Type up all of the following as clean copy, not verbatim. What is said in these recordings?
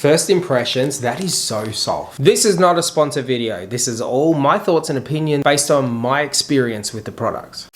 First impressions, that is so soft. This is not a sponsor video. This is all my thoughts and opinions based on my experience with the products.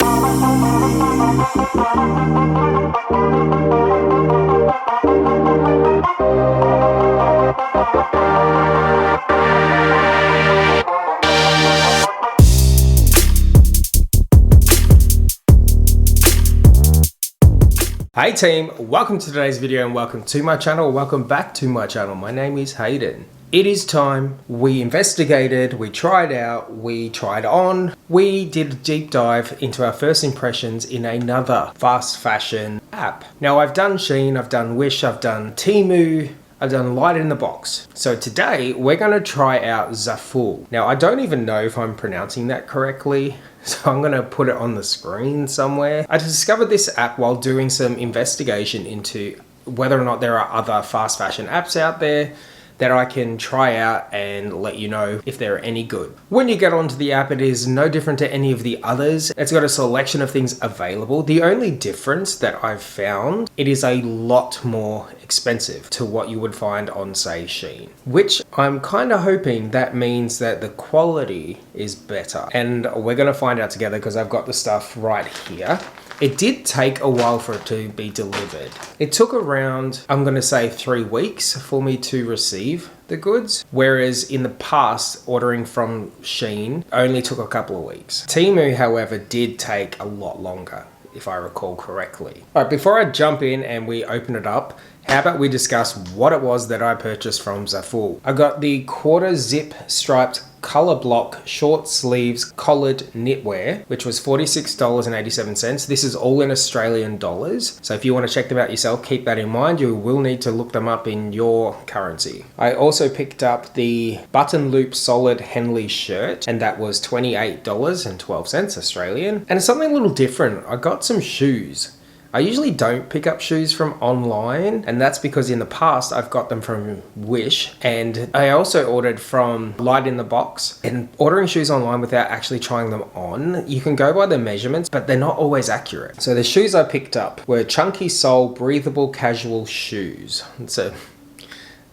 Hey team, welcome to today's video and welcome to my channel. Welcome back to my channel. My name is Hayden. It is time. We investigated, we tried out, we tried on. We did a deep dive into our first impressions in another fast fashion app. Now I've done Shein, I've done Wish, I've done Temu, I've done Light in the Box. So today we're gonna try out Zaful. Now I don't even know if I'm pronouncing that correctly, so I'm gonna put it on the screen somewhere. I discovered this app while doing some investigation into whether or not there are other fast fashion apps out there that I can try out and let you know if they're any good. When you get onto the app, it is no different to any of the others. It's got a selection of things available. The only difference that I've found, it is a lot more expensive to what you would find on, say, Shein, which I'm kind of hoping that means that the quality is better. And we're gonna find out together because I've got the stuff right here. It did take a while for it to be delivered. It took around, I'm gonna say 3 weeks for me to receive the goods, whereas in the past, ordering from Shein only took a couple of weeks. Temu, however, did take a lot longer, if I recall correctly. All right, before I jump in and we open it up, how about we discuss what it was that I purchased from Zaful. I got the quarter zip striped color block short sleeves collared knitwear, which was $46.87. This is all in Australian dollars. So if you want to check them out yourself, keep that in mind. You will need to look them up in your currency. I also picked up the button loop solid Henley shirt, and that was $28.12 Australian. And it's something a little different. I got some shoes. I usually don't pick up shoes from online, and that's because in the past I've got them from Wish, and I also ordered from Light in the Box. And ordering shoes online without actually trying them on, you can go by the measurements, but they're not always accurate. So the shoes I picked up were chunky sole breathable casual shoes. It's a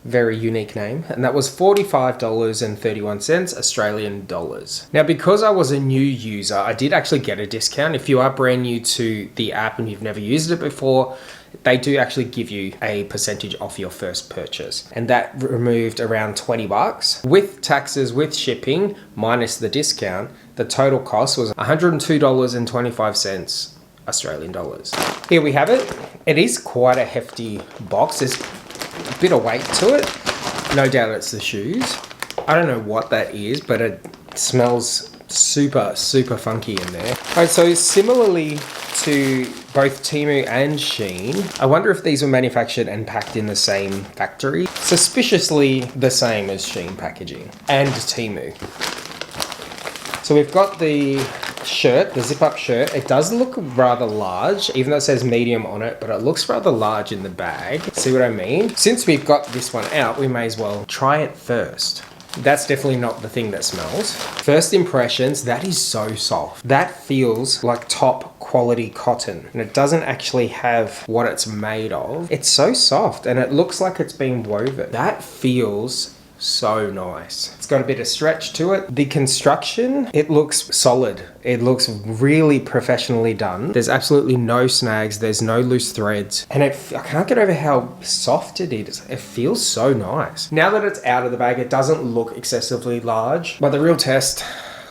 very unique name, and that was $45.31 Australian dollars. Now, because I was a new user, I did actually get a discount. If you are brand new to the app and you've never used it before, they do actually give you a percentage off your first purchase, and that removed around 20 bucks. With taxes, with shipping, minus the discount, the total cost was $102.25 Australian dollars. Here we have it. It is quite a hefty box. There's a bit of weight to it. No doubt it's the shoes. I don't know what that is, but it smells super funky in there. All right, so similarly to both Temu and Shein, I wonder if these were manufactured and packed in the same factory. Suspiciously the same as Shein packaging and Temu. So we've got the shirt, the zip up shirt. It does look rather large, even though it says medium on it, but it looks rather large in the bag. See what I mean? Since we've got this one out, we may as well try it first. That's definitely not the thing that smells. First impressions, that is so soft. That feels like top quality cotton, and it doesn't actually have what it's made of. It's so soft, and it looks like it's been woven. That feels so nice. It's got a bit of stretch to it. The construction, it looks solid. It looks really professionally done. There's absolutely no snags. There's no loose threads. And I can't get over how soft it is. It feels so nice. Now that it's out of the bag, it doesn't look excessively large. But the real test,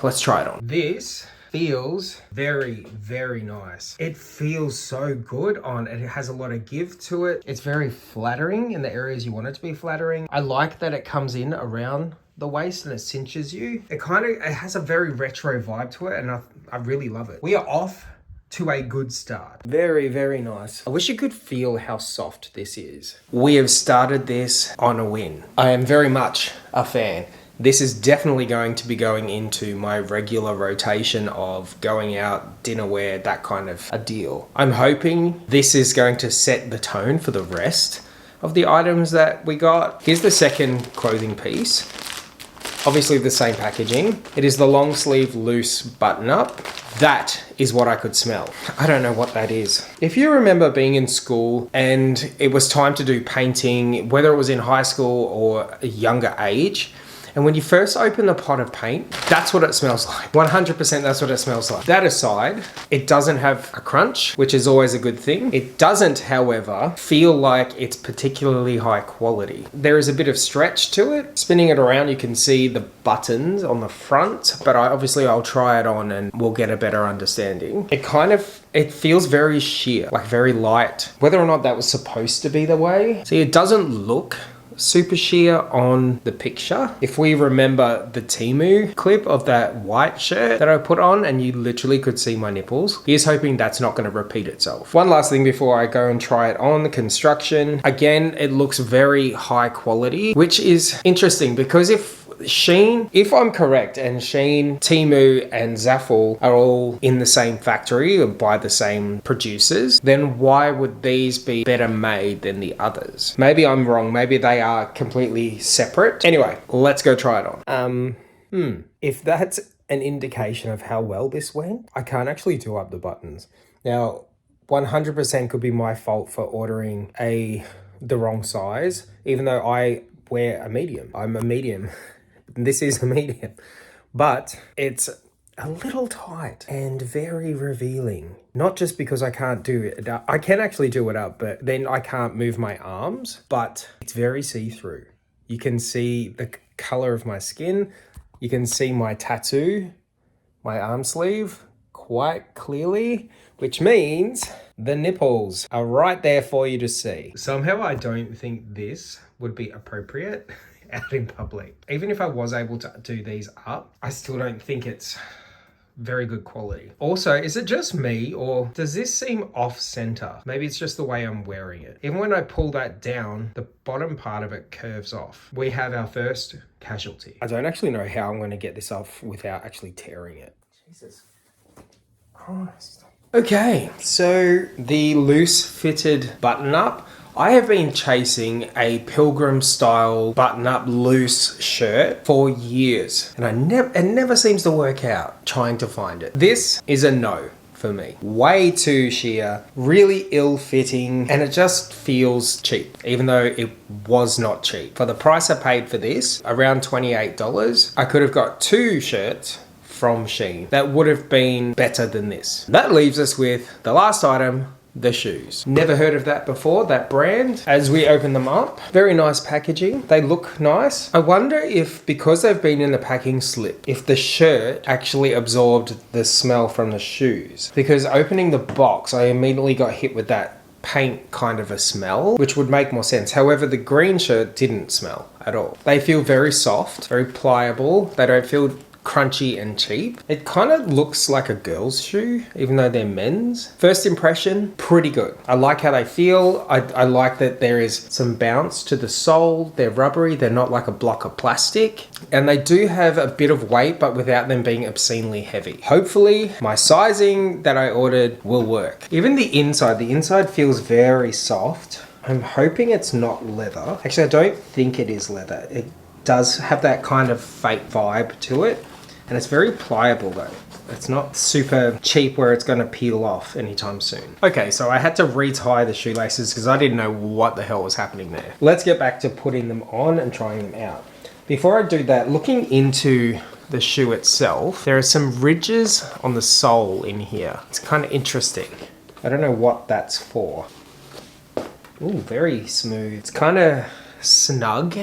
let's try it on. This feels very nice. It feels so good on, and it has a lot of give to it. It's very flattering in the areas you want it to be flattering. I like that it comes in around the waist and it cinches you. It has a very retro vibe to it, and I really love it. We are off to a good start. Very nice. I wish you could feel how soft this is. We have started this on a win. I am very much a fan. This is definitely going to be going into my regular rotation of going out, dinner wear, that kind of a deal. I'm hoping this is going to set the tone for the rest of the items that we got. Here's the second clothing piece. Obviously the same packaging. It is the long sleeve loose button up. That is what I could smell. I don't know what that is. If you remember being in school and it was time to do painting, whether it was in high school or a younger age, and when you first open the pot of paint, that's what it smells like. 100% that's what it smells like. That aside, it doesn't have a crunch, which is always a good thing. It doesn't, however, feel like it's particularly high quality. There is a bit of stretch to it. Spinning it around, you can see the buttons on the front, but obviously I'll try it on and we'll get a better understanding. It feels very sheer, like very light. Whether or not that was supposed to be the way. See, it doesn't look super sheer on the picture. If we remember the Temu clip of that white shirt that I put on and you literally could see my nipples, here's hoping that's not going to repeat itself. One last thing before I go and try it on, the construction. Again, it looks very high quality, which is interesting because if I'm correct, and Shein, Temu, and Zaful are all in the same factory or by the same producers, then why would these be better made than the others? Maybe I'm wrong. Maybe they are completely separate. Anyway, let's go try it on. If that's an indication of how well this went, I can't actually do up the buttons. Now, 100% could be my fault for ordering the wrong size, even though I wear a medium. I'm a medium. This is a medium, but it's a little tight and very revealing. Not just because I can't do it up. I can actually do it up, but then I can't move my arms, but it's very see-through. You can see the color of my skin. You can see my tattoo, my arm sleeve quite clearly, which means the nipples are right there for you to see. Somehow I don't think this would be appropriate out in public. Even if I was able to do these up, I still don't think it's very good quality. Also, is it just me or does this seem off center? Maybe it's just the way I'm wearing it. Even when I pull that down, the bottom part of it curves off. We have our first casualty. I don't actually know how I'm going to get this off without actually tearing it. Jesus Christ. Okay, so the loose fitted button up. I have been chasing a pilgrim style button up loose shirt for years and it never seems to work out trying to find it. This is a no for me. Way too sheer, really ill fitting, and it just feels cheap, even though it was not cheap. For the price I paid for this, around $28, I could have got 2 shirts from Shein that would have been better than this. That leaves us with the last item, the shoes. Never heard of that before, that brand. As we open them up, very nice packaging. They look nice. I wonder if, because they've been in the packing slip, if the shirt actually absorbed the smell from the shoes. Because opening the box, I immediately got hit with that paint kind of a smell, which would make more sense. However, the green shirt didn't smell at all. They feel very soft, very pliable. They don't feel crunchy and cheap. It kind of looks like a girl's shoe, even though they're men's. First impression, pretty good. I like how they feel. I like that there is some bounce to the sole. They're rubbery. They're not like a block of plastic. And they do have a bit of weight, but without them being obscenely heavy. Hopefully, my sizing that I ordered will work. Even the inside feels very soft. I'm hoping it's not leather. Actually, I don't think it is leather. It does have that kind of fake vibe to it. And it's very pliable though. It's not super cheap where it's gonna peel off anytime soon. Okay, so I had to retie the shoelaces because I didn't know what the hell was happening there. Let's get back to putting them on and trying them out. Before I do that, looking into the shoe itself, there are some ridges on the sole in here. It's kind of interesting. I don't know what that's for. Ooh, very smooth. It's kind of snug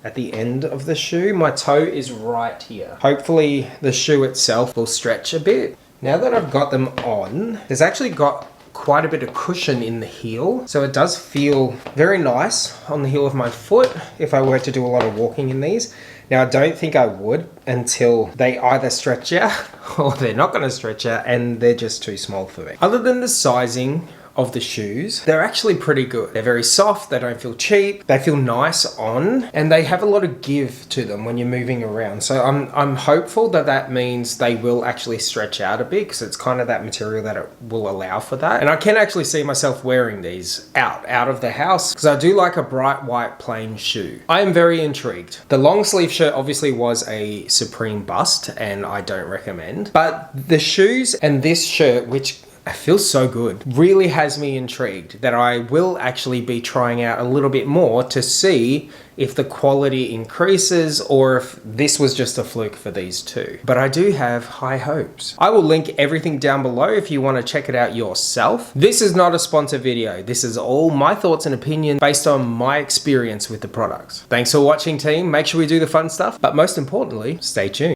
at the end of the shoe. My toe is right here. Hopefully the shoe itself will stretch a bit. Now that I've got them on, there's actually got quite a bit of cushion in the heel. So it does feel very nice on the heel of my foot if I were to do a lot of walking in these. Now I don't think I would until they either stretch out or they're not gonna stretch out and they're just too small for me. Other than the sizing of the shoes, they're actually pretty good. They're very soft, they don't feel cheap, they feel nice on, and they have a lot of give to them when you're moving around. So I'm hopeful that means they will actually stretch out a bit, because it's kind of that material that it will allow for that. And I can actually see myself wearing these out of the house, because I do like a bright white plain shoe. I am very intrigued. The long sleeve shirt obviously was a supreme bust, and I don't recommend, but the shoes and this shirt, which feels so good, really has me intrigued that I will actually be trying out a little bit more to see if the quality increases or if this was just a fluke for these two. But I do have high hopes. I will link everything down below if you want to check it out yourself. This is not a sponsor video. This is all my thoughts and opinions based on my experience with the products. Thanks for watching, team. Make sure we do the fun stuff, but most importantly, stay tuned.